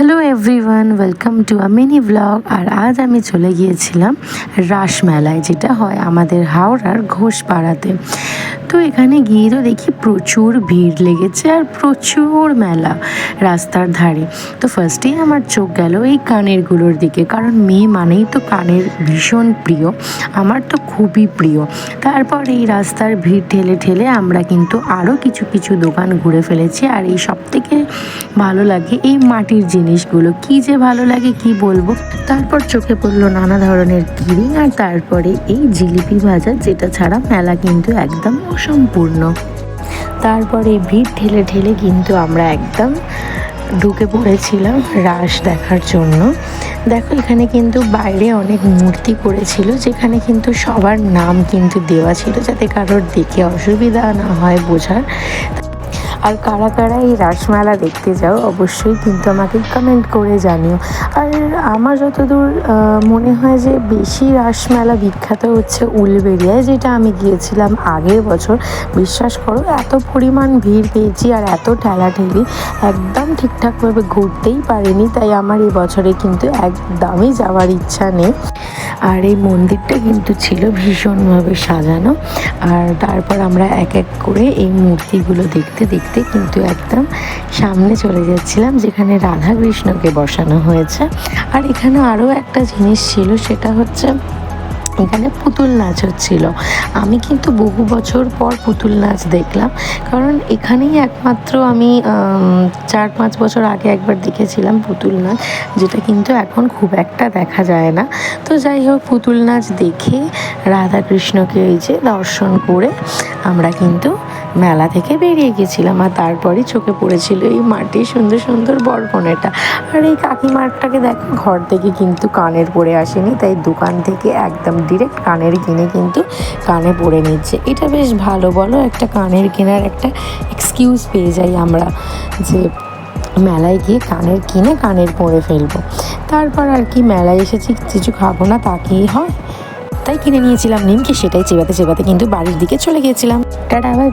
Hello everyone, welcome to a mini blog. আর আজ আমি চলে গিয়েছিলাম রাসমেলায়, যেটা হয় আমাদের হাওড়ার ঘোষপাড়াতে। তো এখানে গিয়ে তো দেখি প্রচুর ভিড় লেগেছে আর প্রচুর মেলা রাস্তার ধারে। তো ফার্স্টেই আমার চোখ গেল এই কানেরগুলোর দিকে, কারণ মেয়ে মানেই তো কানের ভীষণ প্রিয়, আমার তো খুবই প্রিয়। তারপর এই রাস্তার ভিড় ঠেলে ঠেলে আমরা কিন্তু আরও কিছু কিছু দোকান ঘুরে ফেলেছি। আর এই সব থেকে ভালো লাগে এই মাটির জিনিসগুলো, কি যে ভালো লাগে কি বলবো। তারপর চোখে পড়লো নানা ধরনের কিরিং, আর তারপরে এই জিলিপি ভাজা, যেটা ছাড়া মেলা কিন্তু একদম অসম্পূর্ণ। তারপরে ভিড় ঠেলে ঠেলে কিন্তু আমরা একদম ঢুকে পড়েছিলাম রাস দেখার জন্য। দেখো এখানে কিন্তু বাইরে অনেক মূর্তি করেছিল, যেখানে কিন্তু সবার নাম কিন্তু দেওয়া ছিল, যাতে কারোর দেখে অসুবিধা না হয় বোঝার। আর কারা কারা এই রাসমেলা দেখতে যাও অবশ্যই কিন্তু আমাকে কমেন্ট করে জানিও। আর আমার যতদূর মনে হয় যে বেশি রাসমেলা বিখ্যাত হচ্ছে উলবেড়িয়ায়, যেটা আমি গিয়েছিলাম আগের বছর। বিশ্বাস করো, এত পরিমাণ ভিড় পেয়েছি আর এত ঠেলাঠেলি, একদম ঠিকঠাকভাবে ঘুরতেই পারিনি। তাই আমার এই বছরে কিন্তু একদমই যাওয়ার ইচ্ছা নেই। আর এই মন্দিরটা কিন্তু ছিল ভীষণভাবে সাজানো। আর তারপর আমরা এক এক করে এই মূর্তিগুলো দেখতে দেখতে কিন্তু একদম সামনে চলে যাচ্ছিলাম, যেখানে রাধা কৃষ্ণকে বসানো হয়েছে। আর এখানে আরও একটা জিনিস ছিল, সেটা হচ্ছে এখানে পুতুল নাচ হচ্ছিল। আমি কিন্তু বহু বছর পর পুতুল নাচ দেখলাম, কারণ এখানেই একমাত্র আমি 4-5 বছর আগে একবার দেখেছিলাম পুতুল নাচ, যেটা কিন্তু এখন খুব একটা দেখা যায় না। তো যাই হোক, পুতুল নাচ দেখে রাধাকৃষ্ণকে এই যে দর্শন করে আমরা কিন্তু মেলা থেকে বেরিয়ে গেছিলাম। আর তারপরেই চোখে পড়েছিল এই মাটির সুন্দর সুন্দর বরকনেটা। আর এই কাকিমারটাকে দেখো, ঘর থেকে কিন্তু কানের পরে আসেনি, তাই দোকান থেকে একদম ডিরেক্ট কানের কিনে কিন্তু কানে পরে নিচ্ছে। এটা বেশ ভালো, বলো, একটা কানের কেনার একটা এক্সকিউজ পেয়ে যাই আমরা, যে মেলায় গিয়ে কানের কিনে কানের পরে ফেলবো। তারপর আর কি, মেলায় এসেছি, কিছু খাবো না তা কি হয়, তাই কিনে নিয়েছিলাম নিমকি। সেটাই চেবাতে চেবাতে কিন্তু বাড়ির দিকে চলে গিয়েছিলাম। Tata, bye bye.